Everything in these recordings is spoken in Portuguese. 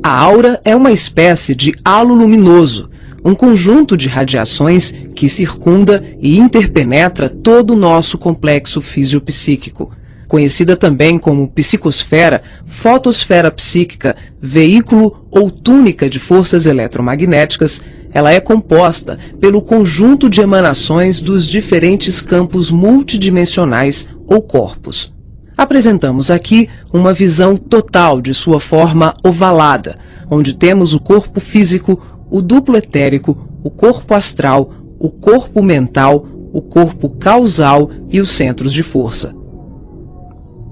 A aura é uma espécie de halo luminoso, um conjunto de radiações que circunda e interpenetra todo o nosso complexo fisiopsíquico. Conhecida também como psicosfera, fotosfera psíquica, veículo ou túnica de forças eletromagnéticas, ela é composta pelo conjunto de emanações dos diferentes campos multidimensionais ou corpos. Apresentamos aqui uma visão total de sua forma ovalada, onde temos o corpo físico, o duplo etérico, o corpo astral, o corpo mental, o corpo causal e os centros de força.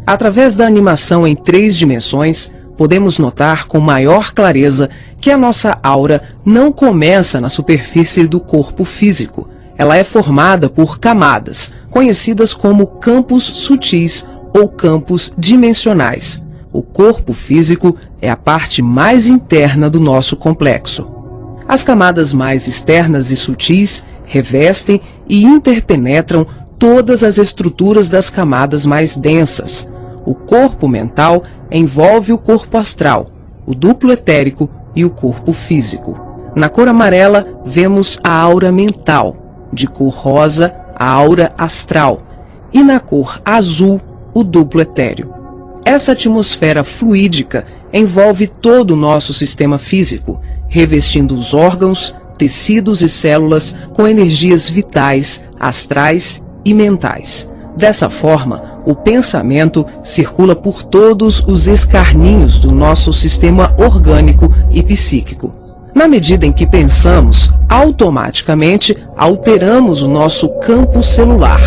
Através da animação em 3 dimensões, podemos notar com maior clareza que a nossa aura não começa na superfície do corpo físico. Ela é formada por camadas, conhecidas como campos sutis ou campos dimensionais. O corpo físico é a parte mais interna do nosso complexo. As camadas mais externas e sutis revestem e interpenetram todas as estruturas das camadas mais densas. O corpo mental envolve o corpo astral, o duplo etérico e o corpo físico. Na cor amarela, vemos a aura mental, de cor rosa, a aura astral, e na cor azul, o duplo etéreo. Essa atmosfera fluídica envolve todo o nosso sistema físico, revestindo os órgãos, tecidos e células com energias vitais, astrais e mentais. Dessa forma, o pensamento circula por todos os escarninhos do nosso sistema orgânico e psíquico. Na medida em que pensamos, automaticamente alteramos o nosso campo celular.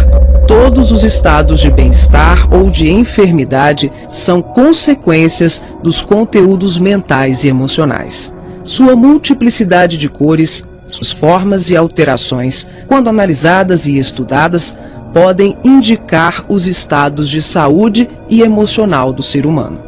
Todos os estados de bem-estar ou de enfermidade são consequências dos conteúdos mentais e emocionais. Sua multiplicidade de cores, suas formas e alterações, quando analisadas e estudadas, podem indicar os estados de saúde e emocional do ser humano.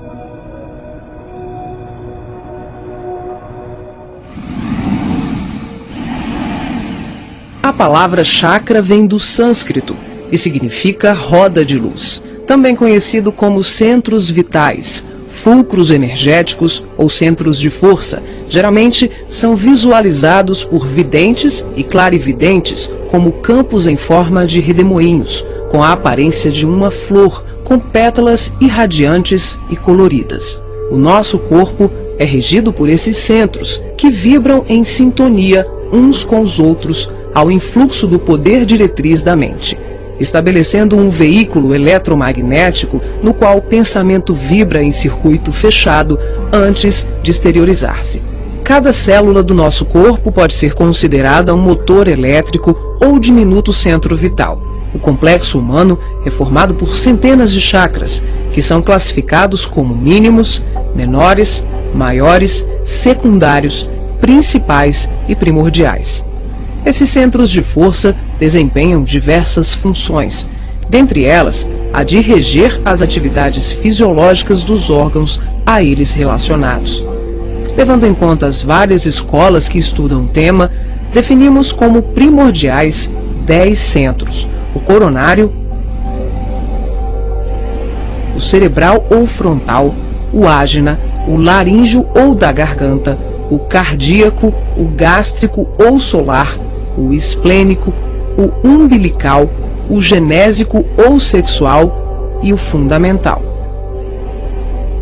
A palavra chakra vem do sânscrito e significa roda de luz, também conhecido como centros vitais, fulcros energéticos ou centros de força. Geralmente são visualizados por videntes e clarividentes como campos em forma de redemoinhos, com a aparência de uma flor, com pétalas irradiantes e coloridas. O nosso corpo é regido por esses centros, que vibram em sintonia uns com os outros ao influxo do poder diretriz da mente, estabelecendo um veículo eletromagnético no qual o pensamento vibra em circuito fechado antes de exteriorizar-se. Cada célula do nosso corpo pode ser considerada um motor elétrico ou diminuto centro vital. O complexo humano é formado por centenas de chakras, que são classificados como mínimos, menores, maiores, secundários, principais e primordiais. Esses centros de força desempenham diversas funções, dentre elas a de reger as atividades fisiológicas dos órgãos a eles relacionados. Levando em conta as várias escolas que estudam o tema, definimos como primordiais 10 centros: o coronário, o cerebral ou frontal, o ágina, o laríngeo ou da garganta, o cardíaco, o gástrico ou solar, o esplênico, o umbilical, o genésico ou sexual e o fundamental.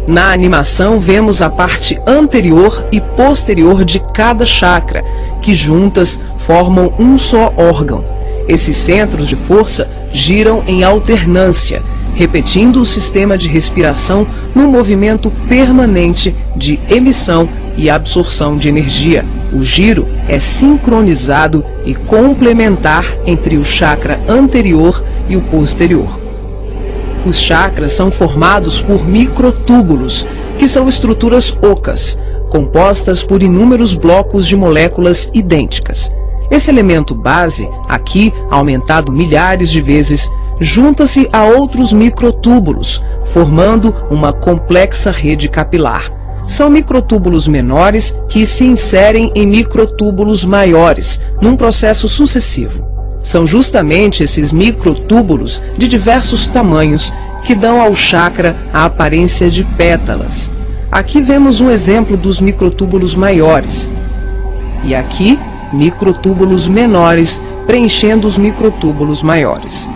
Na animação vemos a parte anterior e posterior de cada chakra, que juntas formam um só órgão. Esses centros de força giram em alternância, repetindo o sistema de respiração num movimento permanente de emissão e absorção de energia. O giro é sincronizado e complementar entre o chakra anterior e o posterior. Os chakras são formados por microtúbulos, que são estruturas ocas, compostas por inúmeros blocos de moléculas idênticas. Esse elemento base, aqui aumentado milhares de vezes, junta-se a outros microtúbulos, formando uma complexa rede capilar. São microtúbulos menores que se inserem em microtúbulos maiores, num processo sucessivo. São justamente esses microtúbulos de diversos tamanhos que dão ao chakra a aparência de pétalas. Aqui vemos um exemplo dos microtúbulos maiores. E aqui, microtúbulos menores preenchendo os microtúbulos maiores.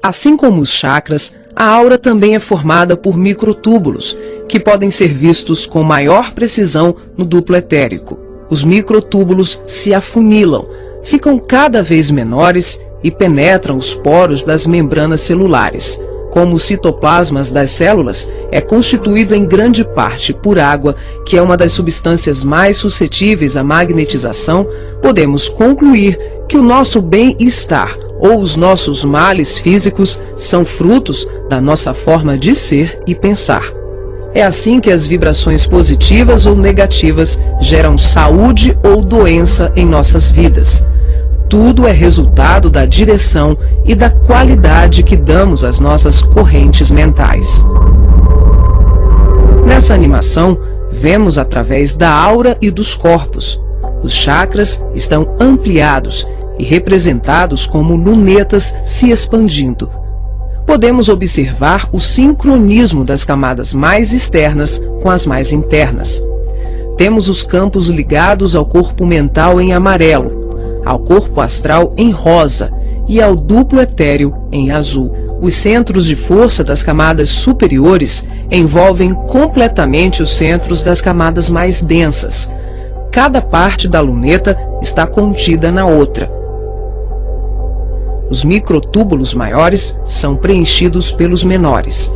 Assim como os chakras, a aura também é formada por microtúbulos, que podem ser vistos com maior precisão no duplo etérico. Os microtúbulos se afunilam, ficam cada vez menores e penetram os poros das membranas celulares. Como os citoplasmas das células é constituído em grande parte por água, que é uma das substâncias mais suscetíveis à magnetização, podemos concluir que o nosso bem-estar ou os nossos males físicos são frutos da nossa forma de ser e pensar. É assim que as vibrações positivas ou negativas geram saúde ou doença em nossas vidas. Tudo é resultado da direção e da qualidade que damos às nossas correntes mentais. Nessa animação, vemos através da aura e dos corpos. Os chakras estão ampliados e representados como lunetas se expandindo. Podemos observar o sincronismo das camadas mais externas com as mais internas. Temos os campos ligados ao corpo mental em amarelo, ao corpo astral em rosa e ao duplo etéreo em azul. Os centros de força das camadas superiores envolvem completamente os centros das camadas mais densas. Cada parte da luneta está contida na outra. Os microtúbulos maiores são preenchidos pelos menores.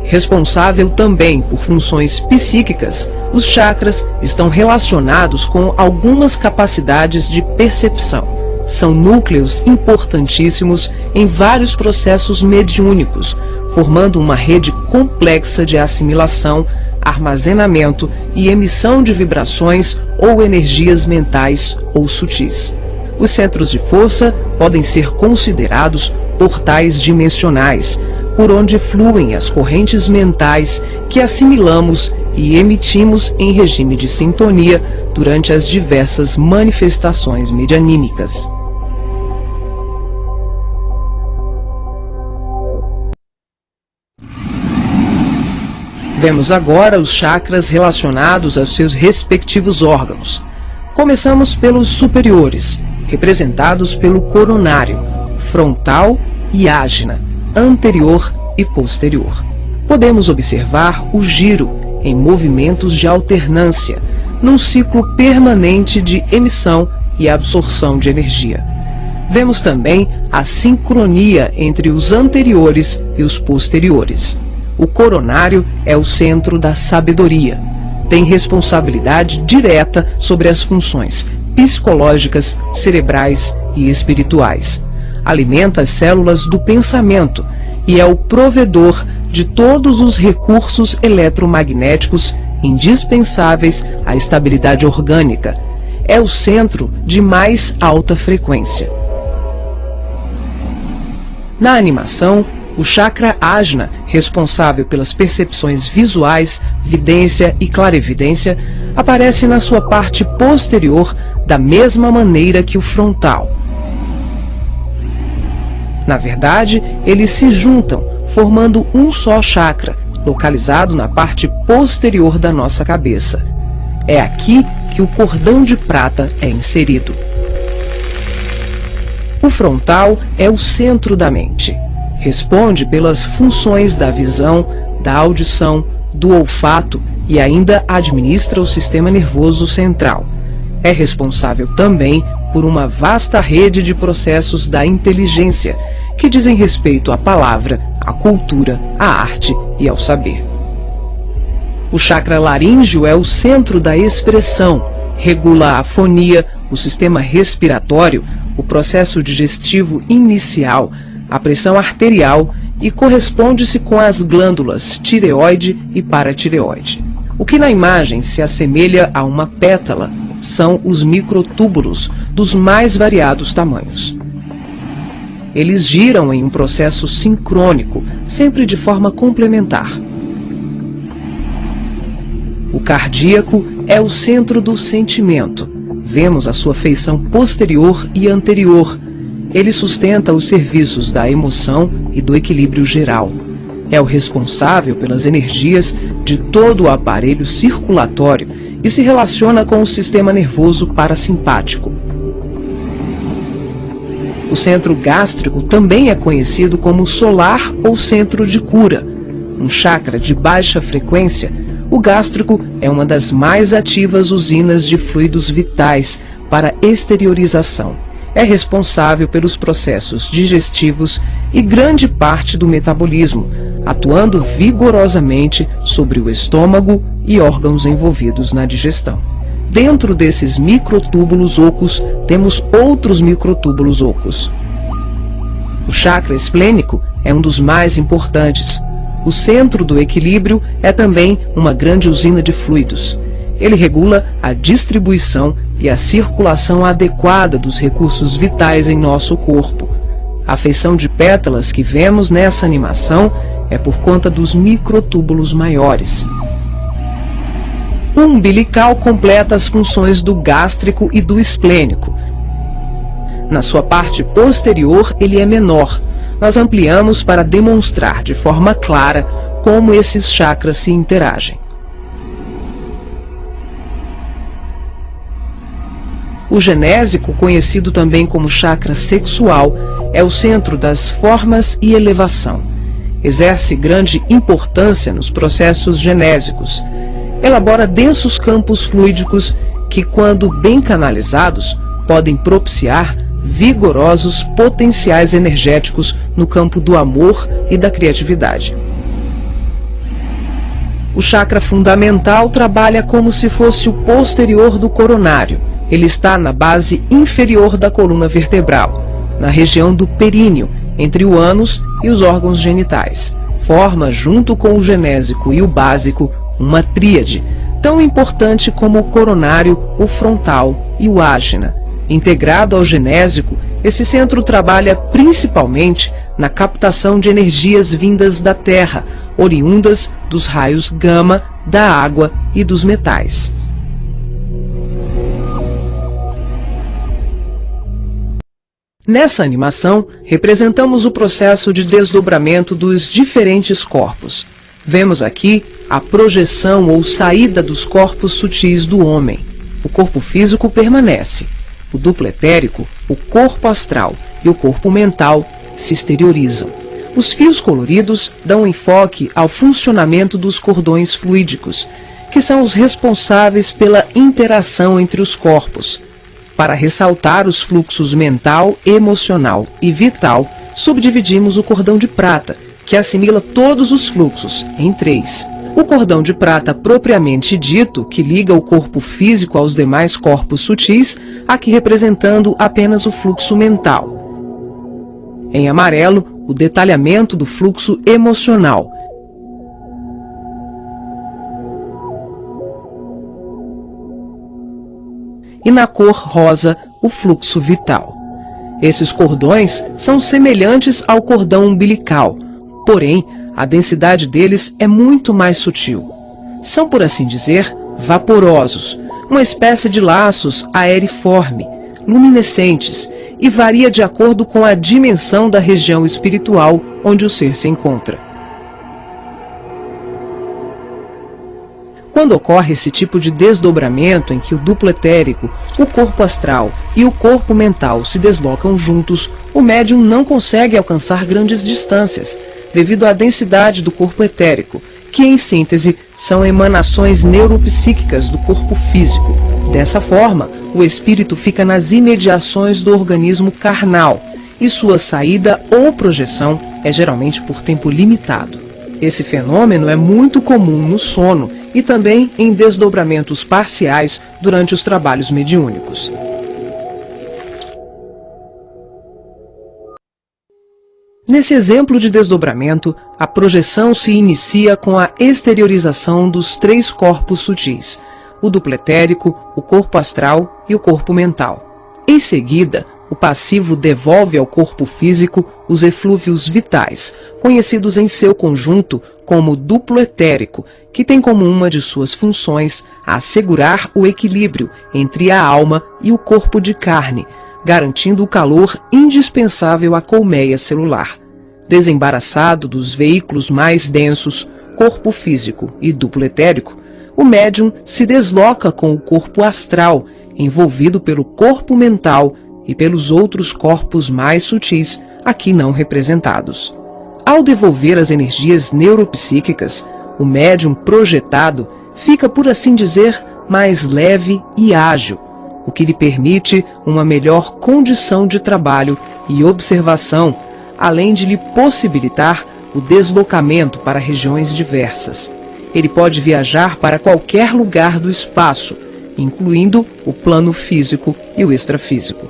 Responsável também por funções psíquicas, os chakras estão relacionados com algumas capacidades de percepção. São núcleos importantíssimos em vários processos mediúnicos, formando uma rede complexa de assimilação, armazenamento e emissão de vibrações ou energias mentais ou sutis. Os centros de força podem ser considerados portais dimensionais, por onde fluem as correntes mentais que assimilamos e emitimos em regime de sintonia durante as diversas manifestações medianímicas. Vemos agora os chakras relacionados aos seus respectivos órgãos. Começamos pelos superiores, representados pelo coronário, frontal e ágina, anterior e posterior. Podemos observar o giro em movimentos de alternância, num ciclo permanente de emissão e absorção de energia. Vemos também a sincronia entre os anteriores e os posteriores. O coronário é o centro da sabedoria. Tem responsabilidade direta sobre as funções psicológicas, cerebrais e espirituais. Alimenta as células do pensamento e é o provedor de todos os recursos eletromagnéticos indispensáveis à estabilidade orgânica. É o centro de mais alta frequência. Na animação, o chakra ágina, responsável pelas percepções visuais, vidência e clarividência, aparece na sua parte posterior da mesma maneira que o frontal. Na verdade, eles se juntam, formando um só chakra, localizado na parte posterior da nossa cabeça. É aqui que o cordão de prata é inserido. O frontal é o centro da mente. Responde pelas funções da visão, da audição, do olfato e ainda administra o sistema nervoso central. É responsável também por uma vasta rede de processos da inteligência, que dizem respeito à palavra, à cultura, à arte e ao saber. O chakra laríngeo é o centro da expressão, regula a fonia, o sistema respiratório, o processo digestivo inicial, a pressão arterial e corresponde-se com as glândulas tireoide e paratireoide. O que na imagem se assemelha a uma pétala são os microtúbulos dos mais variados tamanhos. Eles giram em um processo sincrônico, sempre de forma complementar. O cardíaco é o centro do sentimento. Vemos a sua feição posterior e anterior. Ele sustenta os serviços da emoção e do equilíbrio geral. É o responsável pelas energias de todo o aparelho circulatório e se relaciona com o sistema nervoso parasimpático. O centro gástrico também é conhecido como solar ou centro de cura. Um chakra de baixa frequência, o gástrico é uma das mais ativas usinas de fluidos vitais para exteriorização. É responsável pelos processos digestivos e grande parte do metabolismo, atuando vigorosamente sobre o estômago e órgãos envolvidos na digestão. Dentro desses microtúbulos ocos, temos outros microtúbulos ocos. O chakra esplênico é um dos mais importantes. O centro do equilíbrio é também uma grande usina de fluidos. Ele regula a distribuição e a circulação adequada dos recursos vitais em nosso corpo. A feição de pétalas que vemos nessa animação é por conta dos microtúbulos maiores. O umbilical completa as funções do gástrico e do esplênico. Na sua parte posterior, ele é menor. Nós ampliamos para demonstrar de forma clara como esses chakras se interagem. O genésico, conhecido também como chakra sexual, é o centro das formas e elevação. Exerce grande importância nos processos genésicos. Elabora densos campos fluídicos que, quando bem canalizados, podem propiciar vigorosos potenciais energéticos no campo do amor e da criatividade. O chakra fundamental trabalha como se fosse o posterior do coronário. Ele está na base inferior da coluna vertebral, na região do períneo, entre o ânus e os órgãos genitais. Forma, junto com o genésico e o básico, uma tríade, tão importante como o coronário, o frontal e o ágina. Integrado ao genésico, esse centro trabalha principalmente na captação de energias vindas da Terra, oriundas dos raios gama, da água e dos metais. Nessa animação, representamos o processo de desdobramento dos diferentes corpos. Vemos aqui a projeção ou saída dos corpos sutis do homem. O corpo físico permanece. O duplo etérico, o corpo astral e o corpo mental se exteriorizam. Os fios coloridos dão enfoque ao funcionamento dos cordões fluídicos, que são os responsáveis pela interação entre os corpos. Para ressaltar os fluxos mental, emocional e vital, subdividimos o cordão de prata, que assimila todos os fluxos, em 3. O cordão de prata propriamente dito, que liga o corpo físico aos demais corpos sutis, aqui representando apenas o fluxo mental. Em amarelo, o detalhamento do fluxo emocional. E na cor rosa, o fluxo vital. Esses cordões são semelhantes ao cordão umbilical, porém, a densidade deles é muito mais sutil. São, por assim dizer, vaporosos, uma espécie de laços aeriforme, luminescentes, e varia de acordo com a dimensão da região espiritual onde o ser se encontra. Quando ocorre esse tipo de desdobramento em que o duplo etérico, o corpo astral e o corpo mental se deslocam juntos, o médium não consegue alcançar grandes distâncias, devido à densidade do corpo etérico, que em síntese são emanações neuropsíquicas do corpo físico. Dessa forma, o espírito fica nas imediações do organismo carnal, e sua saída ou projeção é geralmente por tempo limitado. Esse fenômeno é muito comum no sono e também em desdobramentos parciais durante os trabalhos mediúnicos. Nesse exemplo de desdobramento, a projeção se inicia com a exteriorização dos 3 corpos sutis, o duplo etérico, o corpo astral e o corpo mental. Em seguida, O passivo devolve ao corpo físico os eflúvios vitais, conhecidos em seu conjunto como duplo etérico, que tem como uma de suas funções assegurar o equilíbrio entre a alma e o corpo de carne, garantindo o calor indispensável à colmeia celular. Desembaraçado dos veículos mais densos, corpo físico e duplo etérico, o médium se desloca com o corpo astral, envolvido pelo corpo mental e pelos outros corpos mais sutis, aqui não representados. Ao devolver as energias neuropsíquicas, o médium projetado fica, por assim dizer, mais leve e ágil, o que lhe permite uma melhor condição de trabalho e observação, além de lhe possibilitar o deslocamento para regiões diversas. Ele pode viajar para qualquer lugar do espaço, incluindo o plano físico e o extrafísico.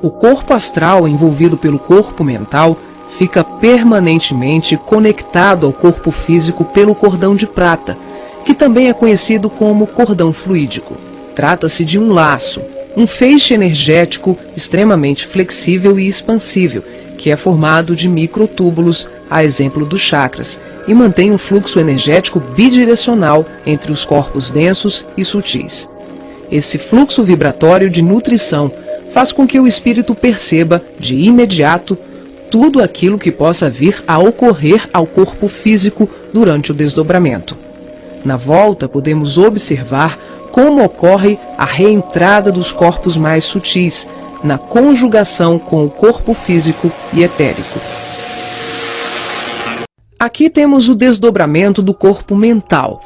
O corpo astral envolvido pelo corpo mental fica permanentemente conectado ao corpo físico pelo cordão de prata, que também é conhecido como cordão fluídico. Trata-se de um laço, um feixe energético extremamente flexível e expansível, que é formado de microtúbulos, a exemplo dos chakras, e mantém um fluxo energético bidirecional entre os corpos densos e sutis. Esse fluxo vibratório de nutrição faz com que o espírito perceba, de imediato, tudo aquilo que possa vir a ocorrer ao corpo físico durante o desdobramento. Na volta, podemos observar como ocorre a reentrada dos corpos mais sutis, na conjugação com o corpo físico e etérico. Aqui temos o desdobramento do corpo mental.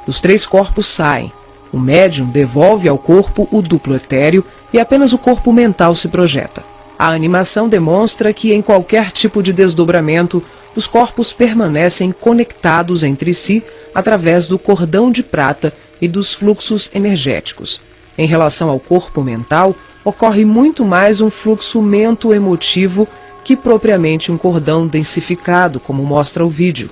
Os 3 corpos saem. O médium devolve ao corpo o duplo etéreo e apenas o corpo mental se projeta. A animação demonstra que em qualquer tipo de desdobramento, os corpos permanecem conectados entre si através do cordão de prata e dos fluxos energéticos. Em relação ao corpo mental, ocorre muito mais um fluxo mento-emotivo que propriamente um cordão densificado, como mostra o vídeo.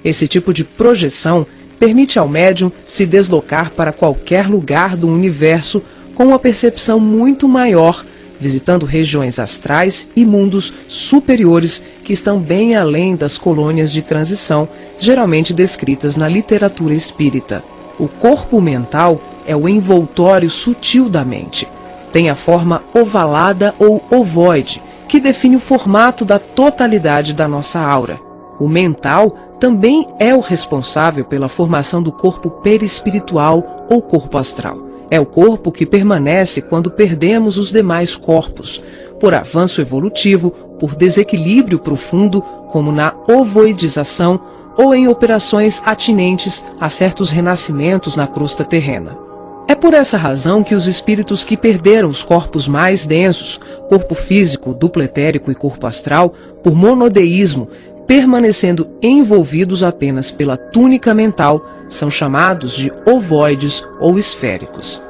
Esse tipo de projeção permite ao médium se deslocar para qualquer lugar do universo com uma percepção muito maior, visitando regiões astrais e mundos superiores que estão bem além das colônias de transição, geralmente descritas na literatura espírita. O corpo mental é o envoltório sutil da mente. Tem a forma ovalada ou ovoide, que define o formato da totalidade da nossa aura. O mental também é o responsável pela formação do corpo perispiritual ou corpo astral. É o corpo que permanece quando perdemos os demais corpos, por avanço evolutivo, por desequilíbrio profundo, como na ovoidização, ou em operações atinentes a certos renascimentos na crosta terrena. É por essa razão que os espíritos que perderam os corpos mais densos, corpo físico, duplo etérico e corpo astral, por monodeísmo, permanecendo envolvidos apenas pela túnica mental, são chamados de ovoides ou esféricos.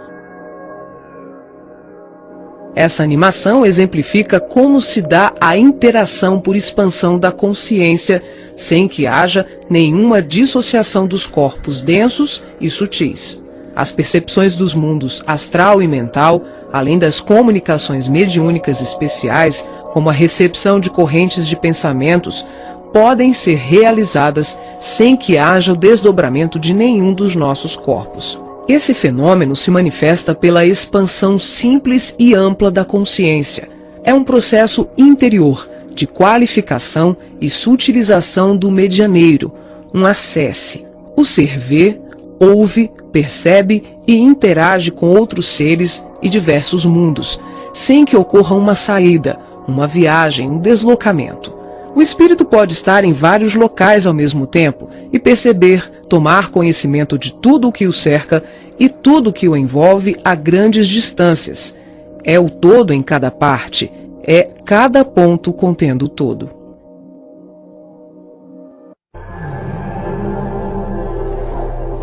Essa animação exemplifica como se dá a interação por expansão da consciência, sem que haja nenhuma dissociação dos corpos densos e sutis. As percepções dos mundos astral e mental, além das comunicações mediúnicas especiais, como a recepção de correntes de pensamentos, podem ser realizadas sem que haja o desdobramento de nenhum dos nossos corpos. Esse fenômeno se manifesta pela expansão simples e ampla da consciência. É um processo interior de qualificação e sutilização do medianeiro, um acesse. O ser vê, ouve, percebe e interage com outros seres e diversos mundos, sem que ocorra uma saída, uma viagem, um deslocamento. O espírito pode estar em vários locais ao mesmo tempo e perceber, tomar conhecimento de tudo o que o cerca e tudo o que o envolve a grandes distâncias. É o todo em cada parte, é cada ponto contendo o todo.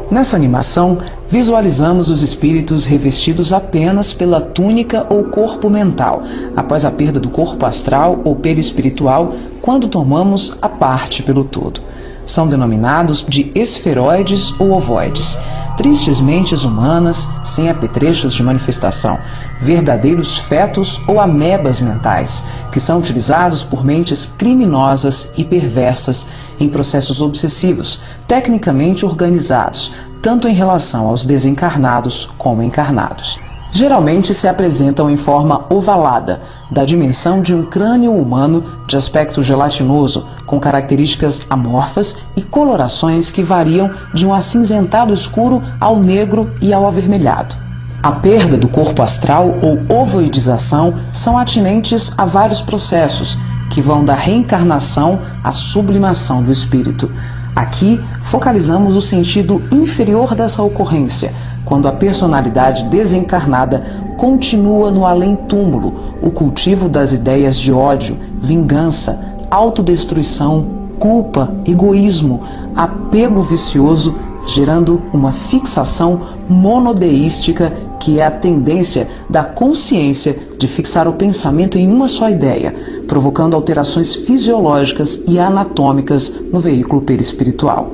Nessa animação, visualizamos os espíritos revestidos apenas pela túnica ou corpo mental, após a perda do corpo astral ou perispiritual, quando tomamos a parte pelo todo. São denominados de esferoides ou ovoides. tristes mentes humanas sem apetrechos de manifestação, verdadeiros fetos ou amebas mentais, que são utilizados por mentes criminosas e perversas em processos obsessivos, tecnicamente organizados, tanto em relação aos desencarnados como encarnados. Geralmente se apresentam em forma ovalada, da dimensão de um crânio humano de aspecto gelatinoso, com características amorfas e colorações que variam de um acinzentado escuro ao negro e ao avermelhado. A perda do corpo astral ou ovoidização são atinentes a vários processos, que vão da reencarnação à sublimação do espírito. Aqui focalizamos o sentido inferior dessa ocorrência, quando a personalidade desencarnada continua no além-túmulo o cultivo das ideias de ódio, vingança, autodestruição, culpa, egoísmo, apego vicioso, gerando uma fixação monodeística que é a tendência da consciência de fixar o pensamento em uma só ideia, provocando alterações fisiológicas e anatômicas no veículo perispiritual.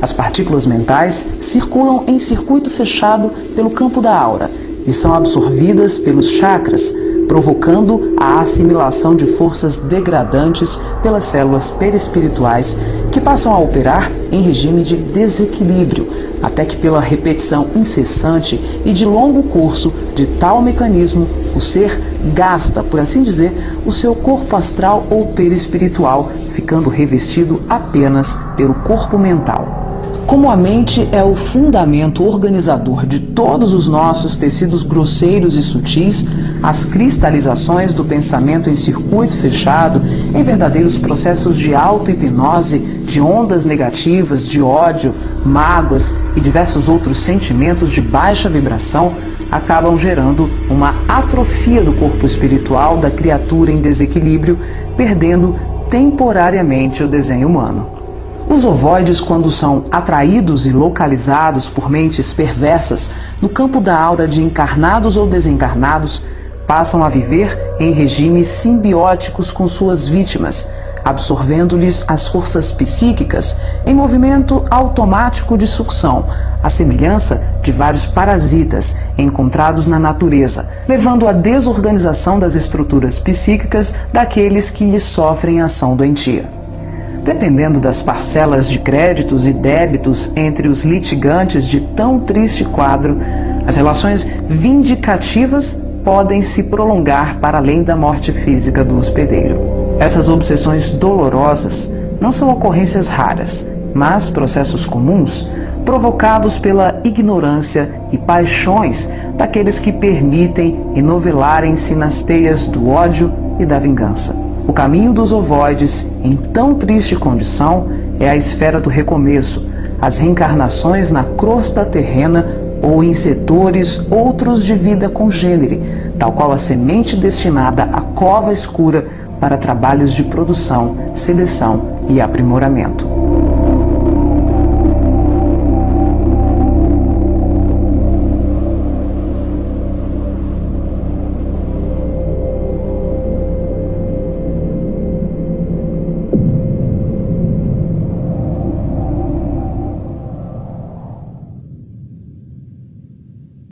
As partículas mentais circulam em circuito fechado pelo campo da aura e são absorvidas pelos chakras, provocando a assimilação de forças degradantes pelas células perispirituais, que passam a operar em regime de desequilíbrio, até que pela repetição incessante e de longo curso de tal mecanismo, o ser gasta, por assim dizer, o seu corpo astral ou perispiritual, ficando revestido apenas pelo corpo mental. Como a mente é o fundamento organizador de todos os nossos tecidos grosseiros e sutis, as cristalizações do pensamento em circuito fechado, em verdadeiros processos de auto-hipnose, de ondas negativas, de ódio, mágoas e diversos outros sentimentos de baixa vibração, acabam gerando uma atrofia do corpo espiritual da criatura em desequilíbrio, perdendo temporariamente o desenho humano. Os ovoides, quando são atraídos e localizados por mentes perversas no campo da aura de encarnados ou desencarnados, passam a viver em regimes simbióticos com suas vítimas, absorvendo-lhes as forças psíquicas em movimento automático de sucção, à semelhança de vários parasitas encontrados na natureza, levando à desorganização das estruturas psíquicas daqueles que lhes sofrem ação doentia. Dependendo das parcelas de créditos e débitos entre os litigantes de tão triste quadro, as relações vindicativas podem se prolongar para além da morte física do hospedeiro. Essas obsessões dolorosas não são ocorrências raras, mas processos comuns provocados pela ignorância e paixões daqueles que permitem enovelarem-se nas teias do ódio e da vingança. O caminho dos ovoides, em tão triste condição, é a esfera do recomeço, as reencarnações na crosta terrena ou em setores outros de vida congênere, tal qual a semente destinada à cova escura para trabalhos de produção, seleção e aprimoramento.